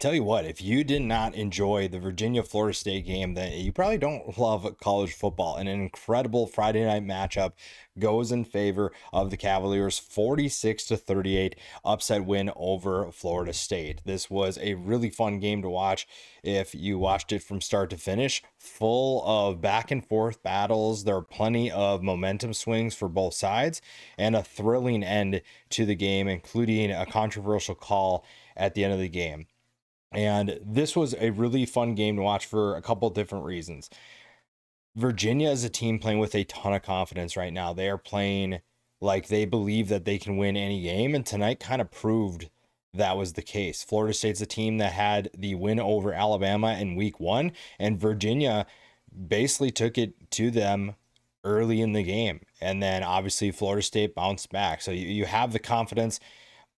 tell you what, if you did not enjoy the Virginia-Florida State game, then you probably don't love college football. And an incredible Friday night matchup goes in favor of the Cavaliers, 46-38 upset win over Florida State. This was a really fun game to watch if you watched it from start to finish, full of back and forth battles. There are plenty of momentum swings for both sides and a thrilling end to the game, including a controversial call at the end of the game. And this was a really fun game to watch for a couple different reasons. Virginia is a team playing with a ton of confidence right now. They are playing like they believe that they can win any game, and tonight kind of proved that was the case. Florida State's a team that had the win over Alabama in week 1, and Virginia basically took it to them early in the game. And then obviously Florida State bounced back. So you have the confidence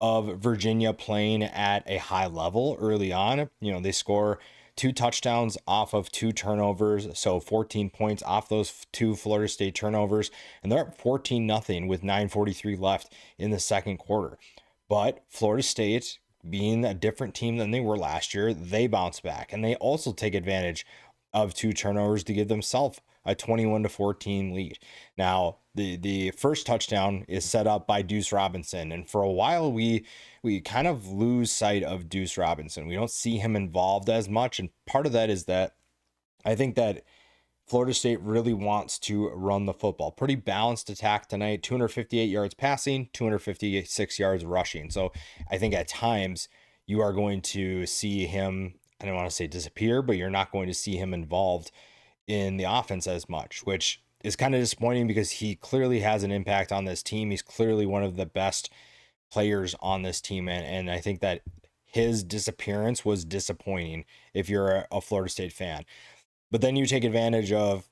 of Virginia playing at a high level early on. They score 2 touchdowns off of 2 turnovers, so 14 points off those 2 Florida State turnovers, and they're up 14-0 with 9:43 left in the second quarter. But Florida State, being a different team than they were last year, they bounce back, and they also take advantage of 2 turnovers to give themselves a 21-14 lead. Now, the first touchdown is set up by Duce Robinson, and for a while we kind of lose sight of Duce Robinson. We don't see him involved as much, and part of that is that I think that Florida State really wants to run the football. Pretty balanced attack tonight, 258 yards passing, 256 yards rushing. So I think at times you are going to see him, I don't want to say disappear, but you're not going to see him involved in the offense as much, which is kind of disappointing because he clearly has an impact on this team. He's clearly one of the best players on this team, and I think that his disappearance was disappointing if you're a Florida State fan. But then you take advantage of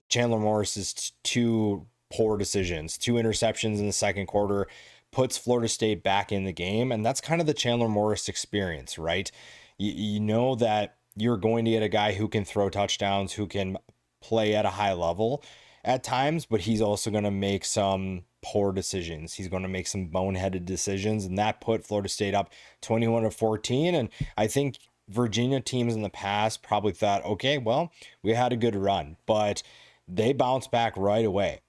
Chandler Morris's 2 poor decisions, 2 interceptions in the second quarter, puts Florida State back in the game, and that's kind of the Chandler Morris experience, right? You know that you're going to get a guy who can throw touchdowns, who can play at a high level at times, but he's also going to make some poor decisions. He's going to make some boneheaded decisions, and that put Florida State up 21-14. And I think Virginia teams in the past probably thought, okay, well, we had a good run, but they bounced back right away.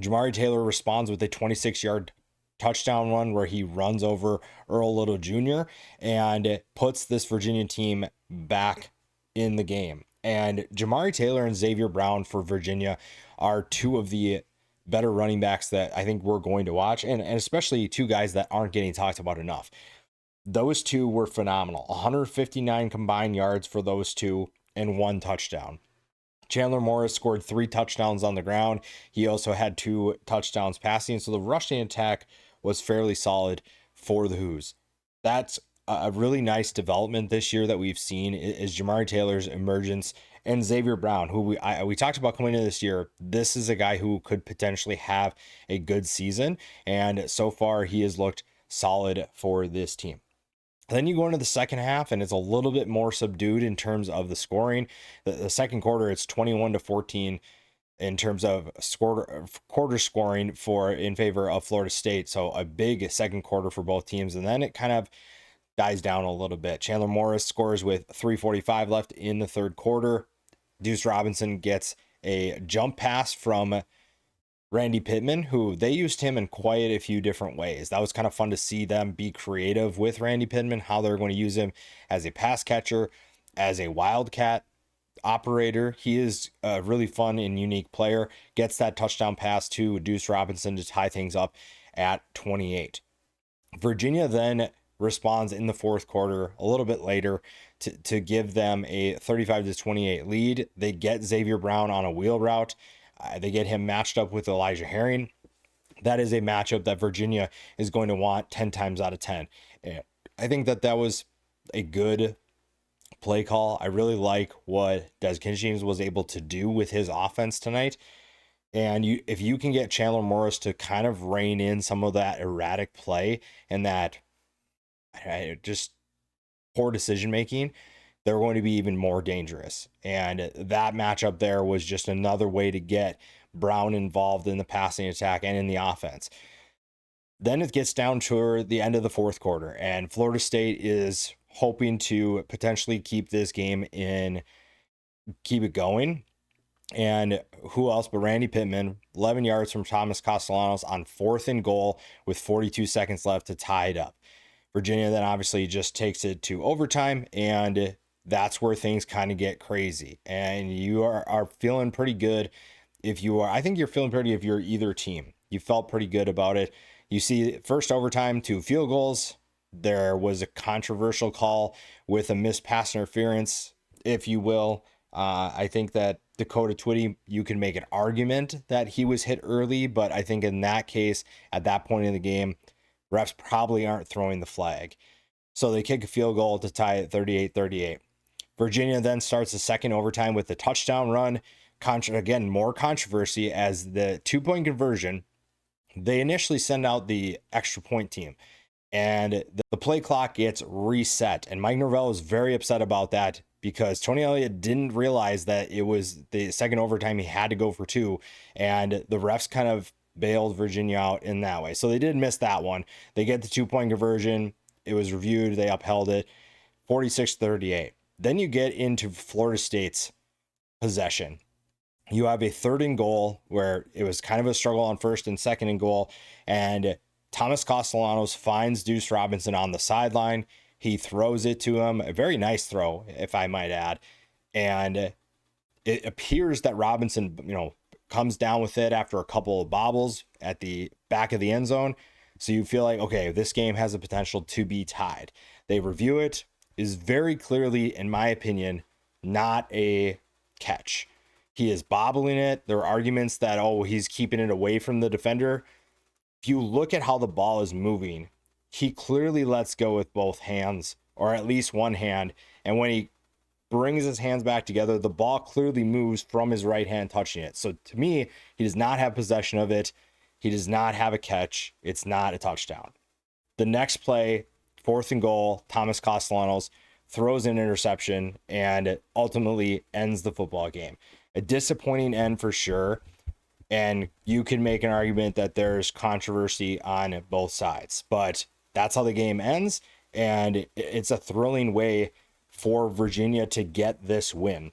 Jamari Taylor responds with a 26-yard touchdown run where he runs over Earl Little Jr. and puts this Virginia team back in the game. And Jamari Taylor and Xavier Brown for Virginia are 2 of the better running backs that I think we're going to watch, and especially 2 guys that aren't getting talked about enough. Those 2 were phenomenal. 159 combined yards for those 2 and 1 touchdown. Chandler Morris scored 3 touchdowns on the ground. He also had 2 touchdowns passing. So the rushing attack was fairly solid for the Hoos. That's a really nice development this year that we've seen is Jamari Taylor's emergence, and Xavier Brown, who we talked about coming into this year. This is a guy who could potentially have a good season, and so far he has looked solid for this team. Then you go into the second half, and it's a little bit more subdued in terms of the scoring. The second quarter, it's 21-14 in terms of quarter scoring in favor of Florida State. So a big second quarter for both teams, and then it kind of dies down a little bit. Chandler Morris scores with 3:45 left in the third quarter. Duce Robinson gets a jump pass from Randy Pittman, who they used him in quite a few different ways. That was kind of fun to see them be creative with Randy Pittman, how they're going to use him as a pass catcher, as a wildcat operator. He is a really fun and unique player. Gets that touchdown pass to Duce Robinson to tie things up at 28. Virginia then responds in the fourth quarter a little bit later to give them a 35-28 lead. They get Xavier Brown on a wheel route. They get him matched up with Elijah Herring. That is a matchup that Virginia is going to want 10 times out of 10. And I think that was a good play call. I really like what Des Kinchings was able to do with his offense tonight. And if you can get Chandler Morris to kind of rein in some of that erratic play and that just poor decision making, they're going to be even more dangerous. And that matchup there was just another way to get Brown involved in the passing attack and in the offense. Then it gets down to the end of the fourth quarter, and Florida State is hoping to potentially keep this game keep it going. And who else but Randy Pittman, 11 yards from Thomas Castellanos on 4th and goal with 42 seconds left to tie it up. Virginia then obviously just takes it to overtime, and that's where things kind of get crazy. And you are feeling pretty good I think you're feeling pretty if you're either team. You felt pretty good about it. You see first overtime, 2 field goals. There was a controversial call with a missed pass interference, if you will. I think that Dakota Twitty, you can make an argument that he was hit early, but I think in that case, at that point in the game, refs probably aren't throwing the flag. So they kick a field goal to tie it 38-38. Virginia then starts the second overtime with the touchdown run. Again, more controversy as the 2-point conversion. They initially send out the extra point team, and the play clock gets reset. And Mike Norvell is very upset about that because Tony Elliott didn't realize that it was the second overtime. He had to go for 2, and the refs kind of bailed Virginia out in that way. So they did miss that one. They get the 2-point conversion. It was reviewed. They upheld it 46-38. Then you get into Florida State's possession. You have a 3rd and goal where it was kind of a struggle on 1st and 2nd and goal. And Thomas Castellanos finds Duce Robinson on the sideline. He throws it to him. A very nice throw, if I might add. And it appears that Robinson, comes down with it after a couple of bobbles at the back of the end zone. So you feel like, okay, this game has the potential to be tied. They review it. Is very clearly, in my opinion, not a catch. He is bobbling it. There are arguments that, he's keeping it away from the defender. If you look at how the ball is moving, he clearly lets go with both hands, or at least one hand. And when he brings his hands back together, the ball clearly moves from his right hand touching it. So to me, he does not have possession of it. He does not have a catch. It's not a touchdown. The next play, 4th and goal, Thomas Castellanos throws an interception and ultimately ends the football game. A disappointing end for sure. And you can make an argument that there's controversy on both sides, but that's how the game ends. And it's a thrilling way for Virginia to get this win.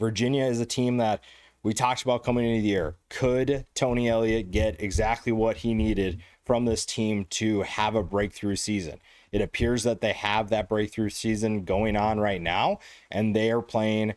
Virginia is a team that we talked about coming into the year. Could Tony Elliott get exactly what he needed from this team to have a breakthrough season? It appears that they have that breakthrough season going on right now, and they are playing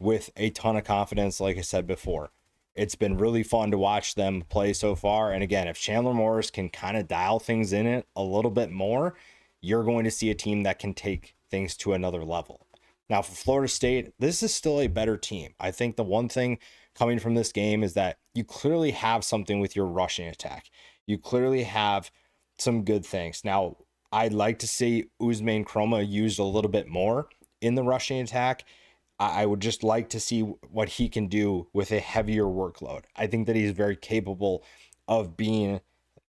with a ton of confidence, like I said before. It's been really fun to watch them play so far. And again, if Chandler Morris can kind of dial things in it a little bit more, you're going to see a team that can take things to another level. Now, for Florida State, this is still a better team. I think the one thing coming from this game is that you clearly have something with your rushing attack. You clearly have some good things. Now, I'd like to see Usman Kroma used a little bit more in the rushing attack. I would just like to see what he can do with a heavier workload. I think that he's very capable of being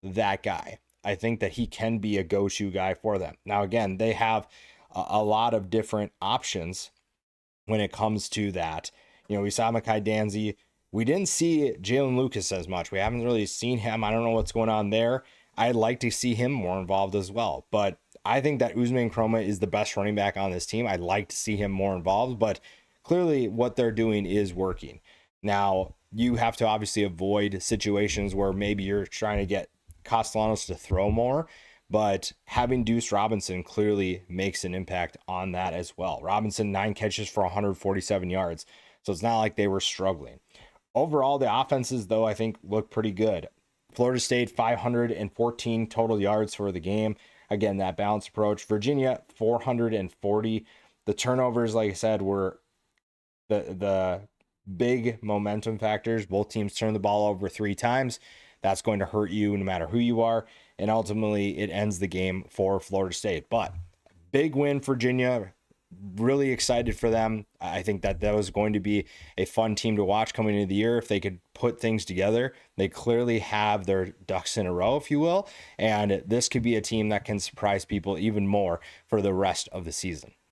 that guy. I think that he can be a go-to guy for them. Now, again, they have a lot of different options when it comes to that. We saw Mekhi Danzy. We didn't see Jalen Lucas as much. We haven't really seen him. I don't know what's going on there. I'd like to see him more involved as well. But I think that Usman Kroma is the best running back on this team. I'd like to see him more involved, but clearly what they're doing is working. Now, you have to obviously avoid situations where maybe you're trying to get Castellanos to throw more, but having Duce Robinson clearly makes an impact on that as well. Robinson, 9 catches for 147 yards. So it's not like they were struggling. Overall, the offenses, though, I think look pretty good. Florida State, 514 total yards for the game. Again, that balanced approach. Virginia, 440. The turnovers, like I said, were the big momentum factors. Both teams turned the ball over 3 times. That's going to hurt you no matter who you are. And ultimately, it ends the game for Florida State. But big win, Virginia. Really excited for them. I think that was going to be a fun team to watch coming into the year if they could put things together. They clearly have their ducks in a row, if you will. And this could be a team that can surprise people even more for the rest of the season.